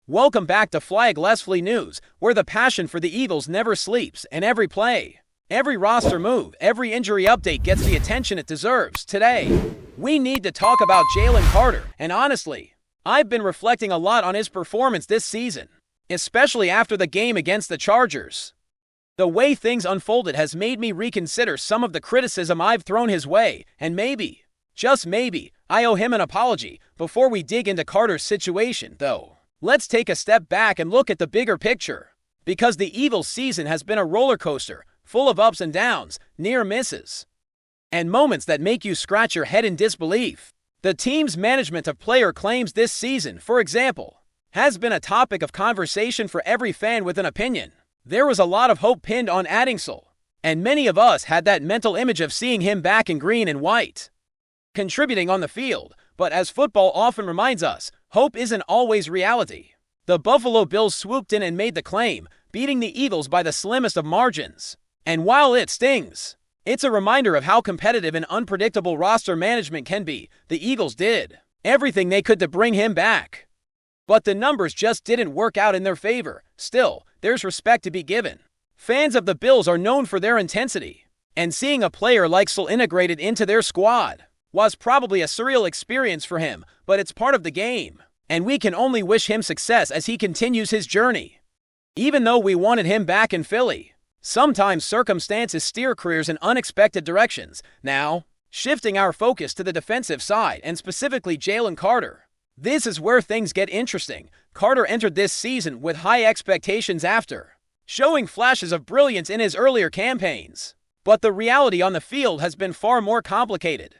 Welcome back to FlyEaglesFly News, where the passion for the Eagles never sleeps, and every play, every roster move, every injury update gets the attention it deserves. Today, we need to talk about Jalen Carter, and honestly, I've been reflecting a lot on his performance this season, especially after the game against the Chargers. The way things unfolded has made me reconsider some of the criticism I've thrown his way, and maybe, just maybe, I owe him an apology. Before we dig into Carter's situation, though, let's take a step back and look at the bigger picture. Because the Eagles' season has been a roller coaster, full of ups and downs, near misses, and moments that make you scratch your head in disbelief. The team's management of player claims this season, for example, has been a topic of conversation for every fan with an opinion. There was a lot of hope pinned on Addingsel, and many of us had that mental image of seeing him back in green and white, contributing on the field. But as football often reminds us, hope isn't always reality. The Buffalo Bills swooped in and made the claim, beating the Eagles by the slimmest of margins. And while it stings, it's a reminder of how competitive and unpredictable roster management can be. The Eagles did everything they could to bring him back, but the numbers just didn't work out in their favor. Still, there's respect to be given. Fans of the Bills are known for their intensity, and seeing a player like Sol integrated into their squad was probably a surreal experience for him, but it's part of the game, and we can only wish him success as he continues his journey. Even though we wanted him back in Philly, sometimes circumstances steer careers in unexpected directions. Now, shifting our focus to the defensive side, and specifically Jalen Carter. This is where things get interesting. Carter entered this season with high expectations after showing flashes of brilliance in his earlier campaigns. But the reality on the field has been far more complicated.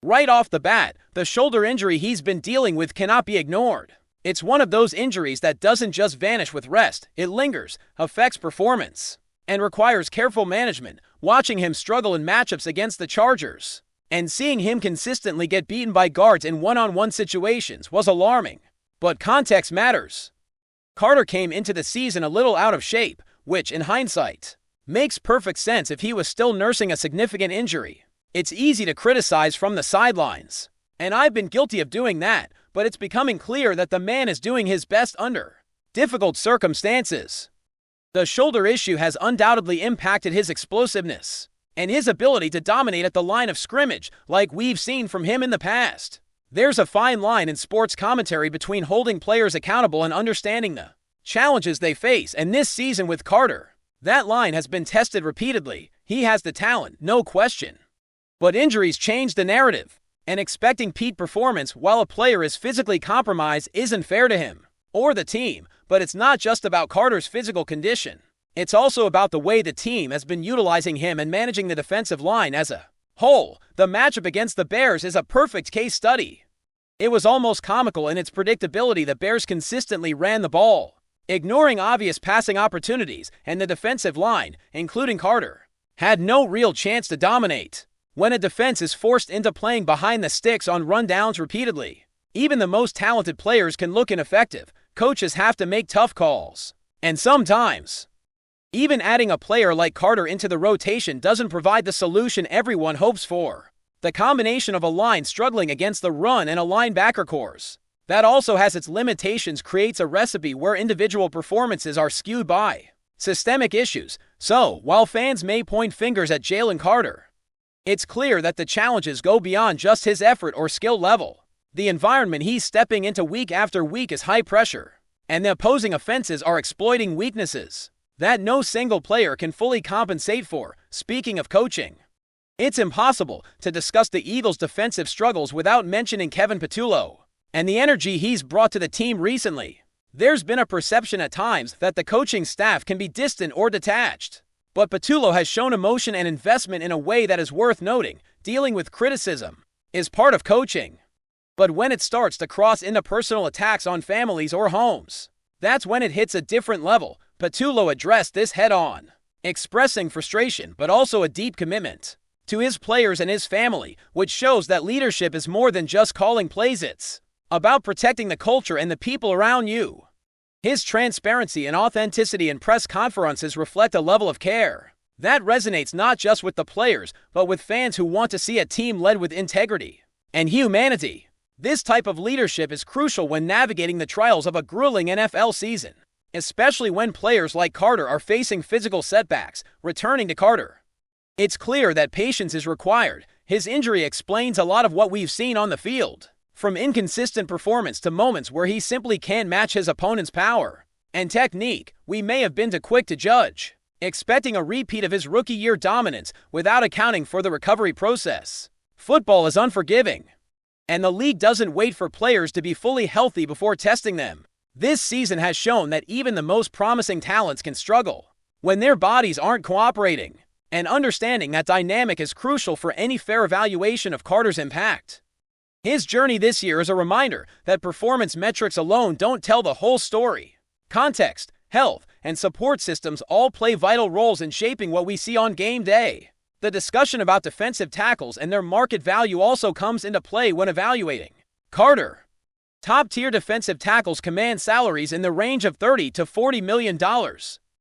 Right off the bat, the shoulder injury he's been dealing with cannot be ignored. It's one of those injuries that doesn't just vanish with rest. It lingers, affects performance, and requires careful management. Watching him struggle in matchups against the Chargers and seeing him consistently get beaten by guards in one-on-one situations was alarming. But context matters. Carter came into the season a little out of shape, which, in hindsight, makes perfect sense if he was still nursing a significant injury. It's easy to criticize from the sidelines, and I've been guilty of doing that, but it's becoming clear that the man is doing his best under difficult circumstances. The shoulder issue has undoubtedly impacted his explosiveness and his ability to dominate at the line of scrimmage like we've seen from him in the past. There's a fine line in sports commentary between holding players accountable and understanding the challenges they face, and this season with Carter, that line has been tested repeatedly. He has the talent, no question. But injuries change the narrative, and expecting peak performance while a player is physically compromised isn't fair to him or the team. But it's not just about Carter's physical condition. It's also about the way the team has been utilizing him and managing the defensive line as a whole. The matchup against the Bears is a perfect case study. It was almost comical in its predictability. The Bears consistently ran the ball, ignoring obvious passing opportunities, and the defensive line, including Carter, had no real chance to dominate. When a defense is forced into playing behind the sticks on rundowns repeatedly, even the most talented players can look ineffective. Coaches have to make tough calls, and sometimes even adding a player like Carter into the rotation doesn't provide the solution everyone hopes for. The combination of a line struggling against the run and a linebacker corps that also has its limitations creates a recipe where individual performances are skewed by systemic issues. So, while fans may point fingers at Jalen Carter, it's clear that the challenges go beyond just his effort or skill level. The environment he's stepping into week after week is high pressure, and the opposing offenses are exploiting weaknesses that no single player can fully compensate for. Speaking of coaching, it's impossible to discuss the Eagles' defensive struggles without mentioning Kevin Patullo and the energy he's brought to the team recently. There's been a perception at times that the coaching staff can be distant or detached, but Patullo has shown emotion and investment in a way that is worth noting. Dealing with criticism is part of coaching, but when it starts to cross into personal attacks on families or homes, that's when it hits a different level. Patullo addressed this head-on, expressing frustration but also a deep commitment to his players and his family, which shows that leadership is more than just calling plays. It's about protecting the culture and the people around you. His transparency and authenticity in press conferences reflect a level of care that resonates not just with the players, but with fans who want to see a team led with integrity and humanity. This type of leadership is crucial when navigating the trials of a grueling NFL season, especially when players like Carter are facing physical setbacks. Returning to Carter, it's clear that patience is required. His injury explains a lot of what we've seen on the field, from inconsistent performance to moments where he simply can't match his opponent's power and technique. We may have been too quick to judge, expecting a repeat of his rookie year dominance without accounting for the recovery process. Football is unforgiving, and the league doesn't wait for players to be fully healthy before testing them. This season has shown that even the most promising talents can struggle when their bodies aren't cooperating, and understanding that dynamic is crucial for any fair evaluation of Carter's impact. His journey this year is a reminder that performance metrics alone don't tell the whole story. Context, health, and support systems all play vital roles in shaping what we see on game day. The discussion about defensive tackles and their market value also comes into play when evaluating Carter. Top-tier defensive tackles command salaries in the range of $30 to $40 million,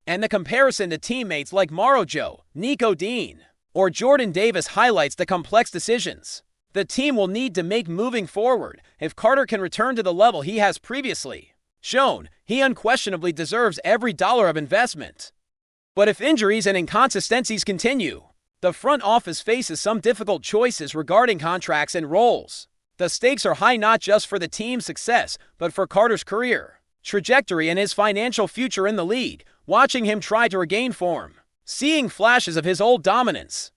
and the comparison to teammates like Maro Joe, Nico Dean, or Jordan Davis highlights the complex decisions the team will need to make moving forward. If Carter can return to the level he has previously shown, he unquestionably deserves every dollar of investment. But if injuries and inconsistencies continue, the front office faces some difficult choices regarding contracts and roles. The stakes are high not just for the team's success, but for Carter's career trajectory and his financial future in the league. Watching him try to regain form, seeing flashes of his old dominance,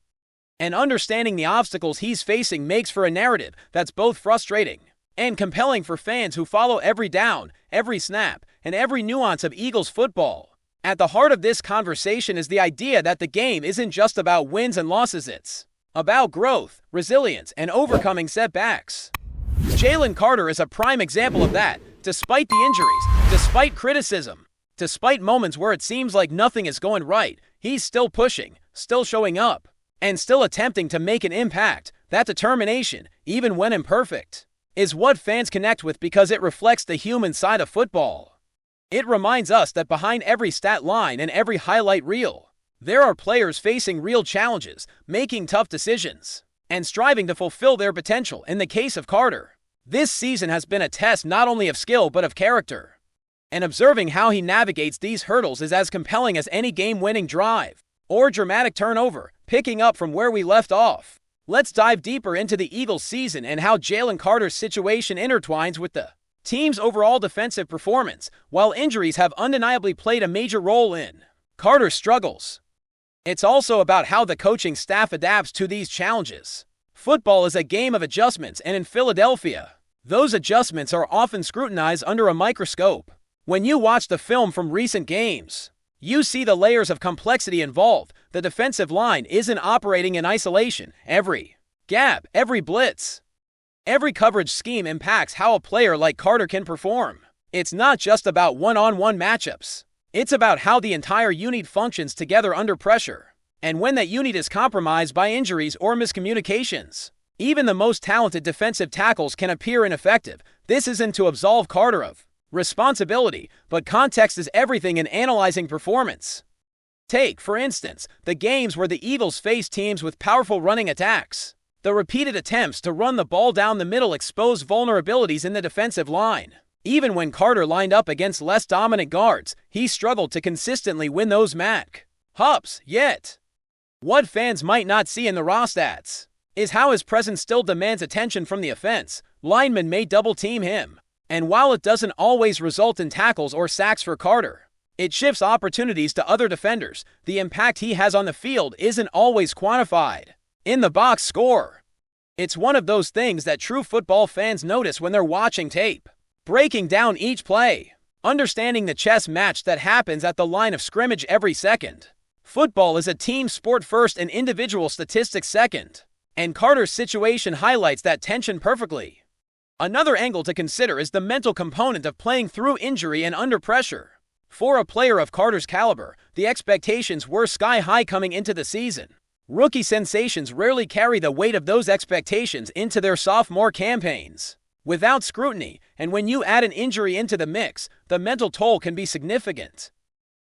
and understanding the obstacles he's facing makes for a narrative that's both frustrating and compelling for fans who follow every down, every snap, and every nuance of Eagles football. At the heart of this conversation is the idea that the game isn't just about wins and losses, it's about growth, resilience, and overcoming setbacks. Jalen Carter is a prime example of that. Despite the injuries, despite criticism, despite moments where it seems like nothing is going right, he's still pushing, still showing up, and still attempting to make an impact. That determination, even when imperfect, is what fans connect with because it reflects the human side of football. It reminds us that behind every stat line and every highlight reel, there are players facing real challenges, making tough decisions, and striving to fulfill their potential. In the case of Carter, this season has been a test not only of skill but of character. And observing how he navigates these hurdles is as compelling as any game-winning drive or dramatic turnover. Picking up from where we left off, let's dive deeper into the Eagles season and how Jalen Carter's situation intertwines with the team's overall defensive performance. While injuries have undeniably played a major role in Carter's struggles, it's also about how the coaching staff adapts to these challenges. Football is a game of adjustments, and in Philadelphia, those adjustments are often scrutinized under a microscope. When you watch the film from recent games, you see the layers of complexity involved. The defensive line isn't operating in isolation. Every gap, every blitz, every coverage scheme impacts how a player like Carter can perform. It's not just about one-on-one matchups. It's about how the entire unit functions together under pressure. And when that unit is compromised by injuries or miscommunications, even the most talented defensive tackles can appear ineffective. This isn't to absolve Carter of responsibility, but context is everything in analyzing performance. Take, for instance, the games where the Eagles face teams with powerful running attacks. The repeated attempts to run the ball down the middle expose vulnerabilities in the defensive line. Even when Carter lined up against less dominant guards, he struggled to consistently win those match-ups. Yet, what fans might not see in the raw stats is how his presence still demands attention from the offense. Linemen may double-team him, and while it doesn't always result in tackles or sacks for Carter, it shifts opportunities to other defenders. The impact he has on the field isn't always quantified in the box score. It's one of those things that true football fans notice when they're watching tape, breaking down each play, understanding the chess match that happens at the line of scrimmage every second. Football is a team sport first and individual statistics second, and Carter's situation highlights that tension perfectly. Another angle to consider is the mental component of playing through injury and under pressure. For a player of Carter's caliber, the expectations were sky-high coming into the season. Rookie sensations rarely carry the weight of those expectations into their sophomore campaigns without scrutiny, and when you add an injury into the mix, the mental toll can be significant.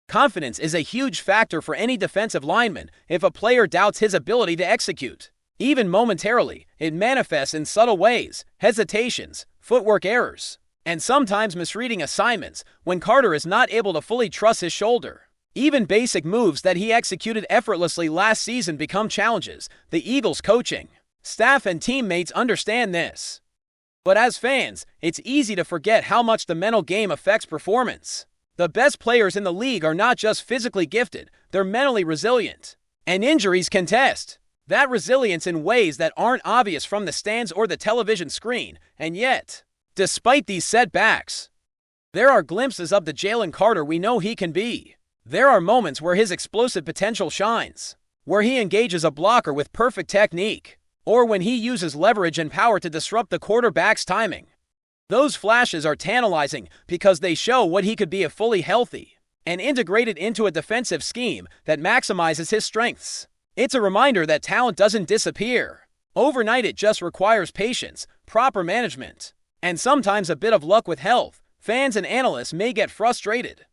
Confidence is a huge factor for any defensive lineman. If a player doubts his ability to execute, Even momentarily, it manifests in subtle ways: hesitations, footwork errors, and sometimes misreading assignments when Carter is not able to fully trust his shoulder. Even basic moves that he executed effortlessly last season become challenges. The Eagles' coaching staff and teammates understand this. But as fans, it's easy to forget how much the mental game affects performance. The best players in the league are not just physically gifted, they're mentally resilient. And injuries can test that resilience in ways that aren't obvious from the stands or the television screen. And yet, despite these setbacks, there are glimpses of the Jalen Carter we know he can be. There are moments where his explosive potential shines, where he engages a blocker with perfect technique, or when he uses leverage and power to disrupt the quarterback's timing. Those flashes are tantalizing because they show what he could be if fully healthy and integrated into a defensive scheme that maximizes his strengths. It's a reminder that talent doesn't disappear overnight. It just requires patience, proper management, and sometimes a bit of luck with health. Fans and analysts may get frustrated,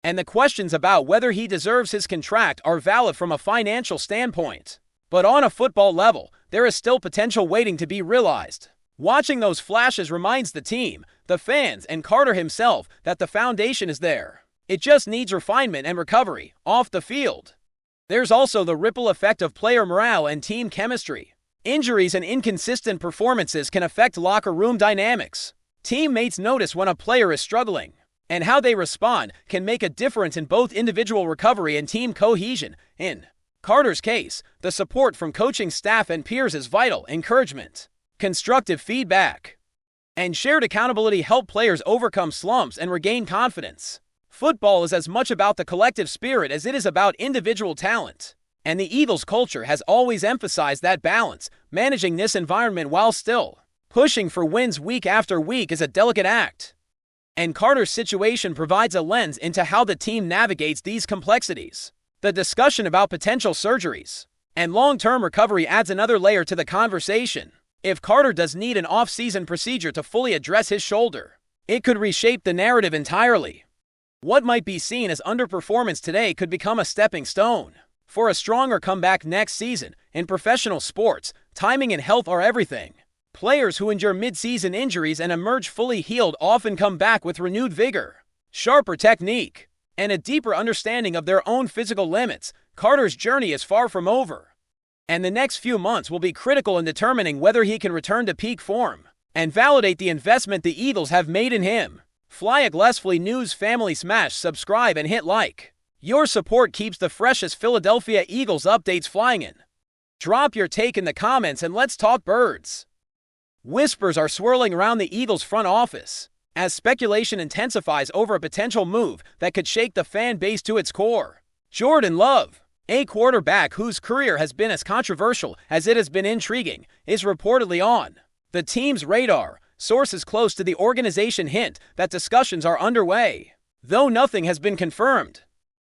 and the questions about whether he deserves his contract are valid from a financial standpoint. But on a football level, there is still potential waiting to be realized. Watching those flashes reminds the team, the fans, and Carter himself that the foundation is there. It just needs refinement and recovery off the field. There's also the ripple effect of player morale and team chemistry. Injuries and inconsistent performances can affect locker room dynamics. Teammates notice when a player is struggling, and how they respond can make a difference in both individual recovery and team cohesion. In Carter's case, the support from coaching staff and peers is vital. Encouragement, constructive feedback, and shared accountability help players overcome slumps and regain confidence. Football is as much about the collective spirit as it is about individual talent, and the Eagles' culture has always emphasized that balance. Managing this environment while still pushing for wins week after week is a delicate act, and Carter's situation provides a lens into how the team navigates these complexities. The discussion about potential surgeries and long-term recovery adds another layer to the conversation. If Carter does need an off-season procedure to fully address his shoulder, it could reshape the narrative entirely. What might be seen as underperformance today could become a stepping stone for a stronger comeback next season. In professional sports, timing and health are everything. Players who endure mid-season injuries and emerge fully healed often come back with renewed vigor, sharper technique, and a deeper understanding of their own physical limits. Carter's journey is far from over, and the next few months will be critical in determining whether he can return to peak form and validate the investment the Eagles have made in him. FlyEaglesFly News family, smash subscribe and hit like. Your support keeps the freshest Philadelphia Eagles updates flying in. Drop your take in the comments and let's talk birds. Whispers are swirling around the Eagles' front office as speculation intensifies over a potential move that could shake the fan base to its core. Jordan Love, a quarterback whose career has been as controversial as it has been intriguing, is reportedly on the team's radar. Sources close to the organization hint that discussions are underway, though nothing has been confirmed.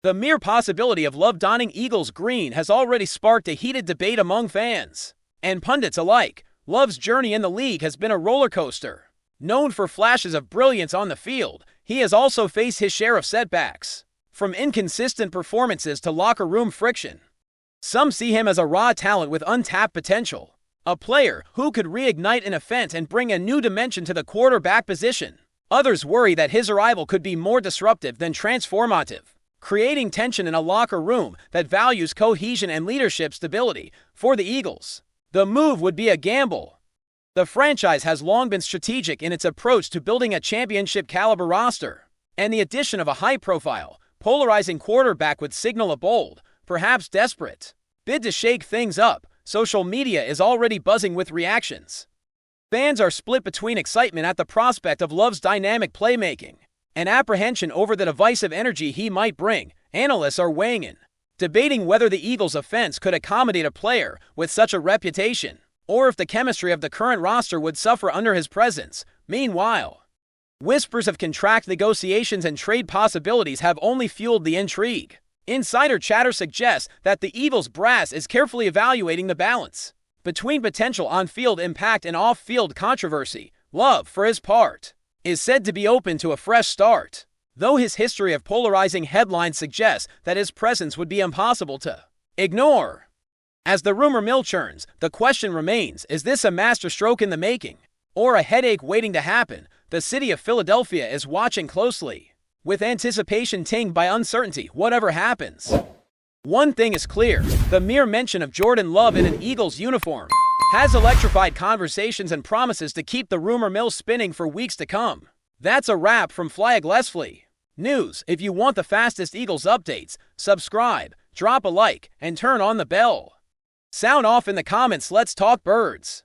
The mere possibility of Love donning Eagles green has already sparked a heated debate among fans and pundits alike. Love's journey in the league has been a roller coaster. Known for flashes of brilliance on the field, he has also faced his share of setbacks, from inconsistent performances to locker room friction. Some see him as a raw talent with untapped potential, a player who could reignite an offense and bring a new dimension to the quarterback position. Others worry that his arrival could be more disruptive than transformative, creating tension in a locker room that values cohesion and leadership stability. For the Eagles, the move would be a gamble. The franchise has long been strategic in its approach to building a championship-caliber roster, and the addition of a high-profile, polarizing quarterback would signal a bold, perhaps desperate, bid to shake things up. Social media is already buzzing with reactions. Fans are split between excitement at the prospect of Love's dynamic playmaking and apprehension over the divisive energy he might bring. Analysts are weighing in, debating whether the Eagles' offense could accommodate a player with such a reputation, or if the chemistry of the current roster would suffer under his presence. Meanwhile, whispers of contract negotiations and trade possibilities have only fueled the intrigue. Insider chatter suggests that the Eagles brass is carefully evaluating the balance between potential on-field impact and off-field controversy. Love, for his part, is said to be open to a fresh start, though his history of polarizing headlines suggests that his presence would be impossible to ignore. As the rumor mill churns, the question remains, is this a masterstroke in the making? Or a headache waiting to happen? The city of Philadelphia is watching closely, with anticipation tinged by uncertainty, whatever happens. One thing is clear, the mere mention of Jordan Love in an Eagles uniform has electrified conversations and promises to keep the rumor mill spinning for weeks to come. That's a wrap from FlyEaglesFly News. If you want the fastest Eagles updates, subscribe, drop a like, and turn on the bell. Sound off in the comments. Let's talk birds.